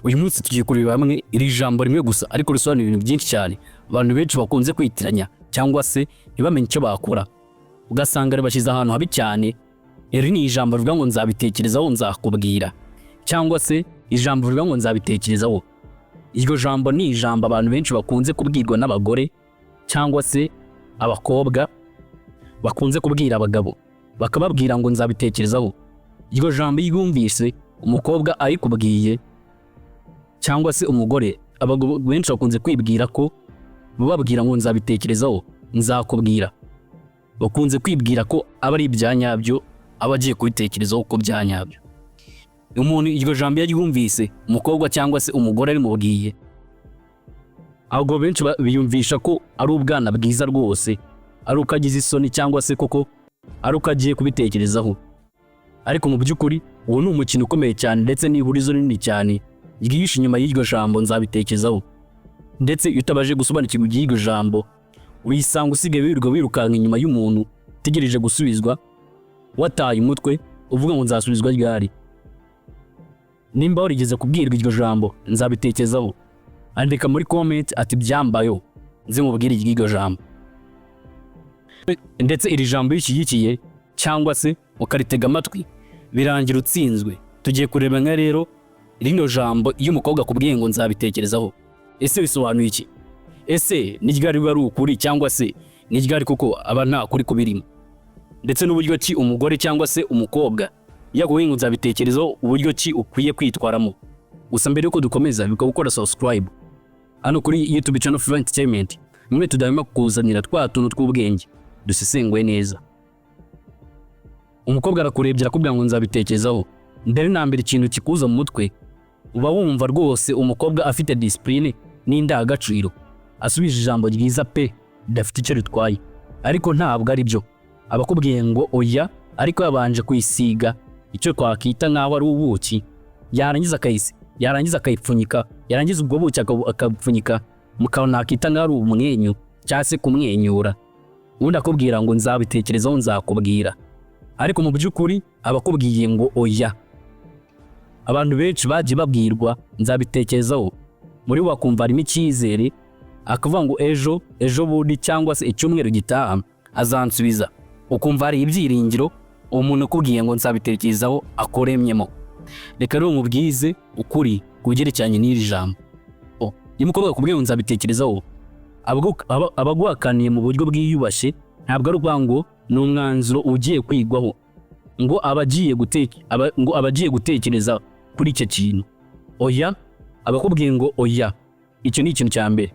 Uyu munsi tugiye kureba hamwe iri jambo rimwe gusa ariko risobanura ibintu byinshi cyane abantu benshi bakunze kwitiranya cyangwa se ntibamenye icyo bakora ugasanga ribashyize ahantu habi cyane. Iri ni ijambo rivuga ngo nzabitekerezaho nzakubwira, cyangwa se ijambo rivuga ngo nzabitekerezaho. Iryo jambo ni ijambo abantu benshi bakunze kubwirwa n'abagore cyangwa se abakobwa bakunze kubwira abagabo bakababwira ngo nzabitekerezaho. Iryo jambo iyo yumvise umukobwa ayikubwiye cyangwa se umugore, abagabo benshi bakunze kwibwira ko bababwira ngo nzabitekerezaho nzakubwira, bakunze kwibwira ko aba ari ibyanyabyo, aba agiye kubitekerezaho ko byanyabyo. Umuntu iryo jambo yumvise umukobwa cyangwa se umugore arimubwiye, ahubwo benshi biyumvisha ko ari ubwana bwiza rwose, ari uko agize isoni cyangwa se koko ari uko agiye kubitekerezaho. Ariko mu by'ukuri uwo ni umukino ukomeye cyane ndetse n'ihurizo rinini cyane ryihishe inyuma y'iryo jambo nzabitekerezaho. Ndetse iyo utabaje gusobanukirwa iby'iryo jambo wisanga usigaye wirukanka inyuma y'umuntu utegereje gusubizwa, wataye umutwe uvuga ngo nzasubizwa ryari. Nimba warigeze kubwirwa iryo jambo nzabitekerezaho, andika muri comment ati byambayo nzi mubwire iryo jambo. Ndetse iri jambo yishyigikiye cyangwa se ukaritega amatwi birangira utsinzwe. Tugiye kureba nka rero rino jambo iyo umukobwa akubwiye ngo nzabitekerezaho, ese bisobanuye iki? Ese ni ryari biba ari ukuri cyangwa se ni ryari koko aba nta kuri kubirimo? Ndetse n'uburyo ki umugore cyangwa se umukobwa yakubwiye ngo nzabitekerezaho uburyo ki ukwiye kwitwaramo. Gusa mbere yuko dukomeza bikaba gukora subscribe hano kuri YouTube channel for entertainment, mwe tudahema kuzanira twa tuntu tw'ubwenge dusesenguye neza. Umukobwa arakurebye arakubwira ngo nzabitekerezaho, mbere na mbere ikintu kikuza mu mutwe uba wumva rwose umukobwa afite discipline n'indangagaciro, asubije ijambo ryiza pe dafite icyo ritwaye. Ariko ntabwo ari byo, abakubwiye ngo oya ariko yabanje kuyisiga icyo twakita nkaho ari ubuki, yarangiza akayipfunyika, yarangiza ubwo buki akabupfunyika mukabona akita nkaho ari umwenyu cyangwa se kumwenyura, ubundi akubwira ngo nzabitekerezaho nzakubwira. Ariko mu by'ukuri abakubwiye ngo oya, abantu benshi bagiye babwirwa nzabitekerezaho, muri wakumva harimo icyizere akavuga ngo ejo bundi cyangwa se icyumweru gitaha azansubiza, ukumva hari ibyiringiro umuntu ukubwiye ngo nzabitekerezaho akoremyemo. Reka rero mubwize ukuri kugerekeranye n'iri jambo. Iyo umukobwa akubwiye ngo nzabitekerezaho abaguhakaniye mu buryo bwiyubashye, ntabwo ari ukuvuga ngo ni umwanzuro ugiye kwigwaho ngo abagiye gutekereza kuri icyo kintu. Oya, abakubwiye ngo oya, icyo ni ikintu cya mbere.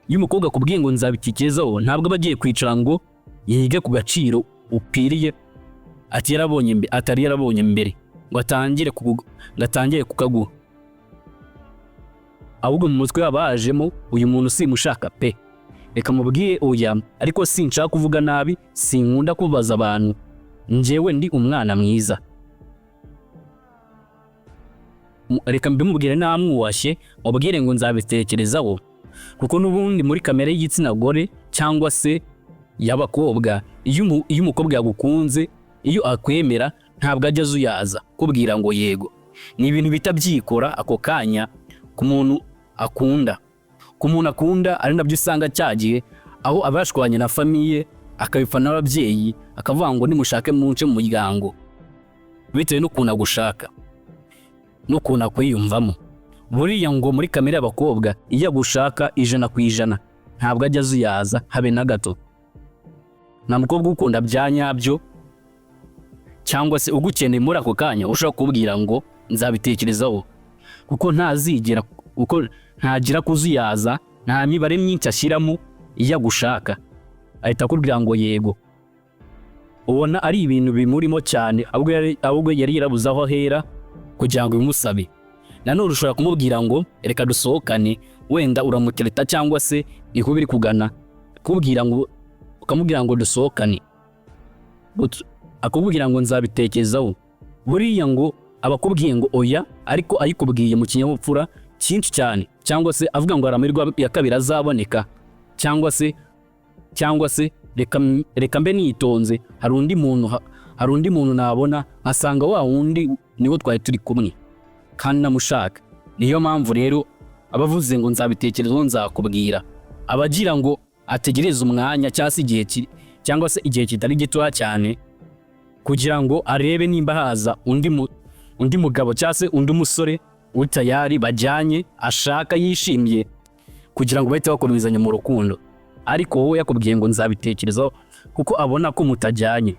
Iyo umukobwa akubwiye ngo nzabitekerezaho ntabwo aba agiye kwicara ngo yige ku gaciro ukwiriye atari yarabonye mbere ngo atangire kukaguha, ahubwo mu mutwe yabajemo uyu muntu simushaka pe, reka mubwiye oya ariko sinshaka kuvuga nabi, sinkunda kubaza abantu, njyewe ndi umwana mwiza. Reka mbimubwire namwuwashye mubwire ngo nzabitekerezaho, kuko n'ubundi muri kamere y'igitsina gore cyangwa se y'abakobwa, iyo umukobwa yagukunze, iyo akwemera ntabwo ajya azuyaza kubwira ngo yego. Ni ibintu bita byikora ako kanya ku muntu akunda, ari nabyo usanga cyagiye aho abashwanye na famiye akabipfa n'ababyeyi akavuga ngo nimushake munce mu muryango, bitewe n'ukuntu agushaka n'ukuntu akwiyumvamo. Buriya ngo muri kamere y'abakobwa iyo agushaka 100% ntabwo ajya azuyaza habe na gato. Nta mukobwa ukunda byanyabyo cyangwa se ugukeneye muri ako kanya ushaka kubwira ngo nzabitekerezaho, kuko ntagira kuzuyaza, nta mibare myinshi ashyiramo. Iyo agushaka ahita akubwira ngo yego, ubona ari ibintu bimurimo cyane, ahubwo yari yarabuze aho ahera kugira ngo bimusabe. Nanone ushobora kumubwira ngo reka dusohokane, wenda uramutereta cyangwa se iko biri kugana, ukamubwira ngo dusohokane, akubwira ngo nzabitekerezaho. Buriya ngo abakubwiye ngo oya ariko ayikubwiye mu kinyabupfura cyinshi cyane, cyangwa se avuga ngo aramirwa ya kabiri azaboneka, cyangwa se reka mbe nitonze, hari undi muntu nabona asanga wa wundi niwo twari turi kumwe kandi namushaka, Niyo mpamvu rero abavuze ngo nzabitekerezaho nzakubwira, abagira ngo ategereze umwanya cyangwa se igihe kitari gitoya cyane kugira ngo arebe nimba haza undi mugabo cyangwa se undi musore utayari bajyanye ashaka yishimiye kugira ngo bahite bakomezanya mu rukundo. Ariko wowe yakubwiye ngo nzabitekerezaho kuko abona ko mutajyanye.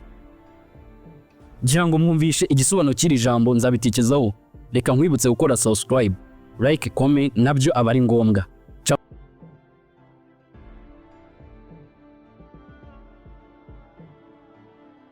Ngira ngo mwumvishe igisobanuro cy'iri jambo nzabitekerezaho. Reka nkwibutse gukora subscribe, like, comment nabyo aba ari ngombwa.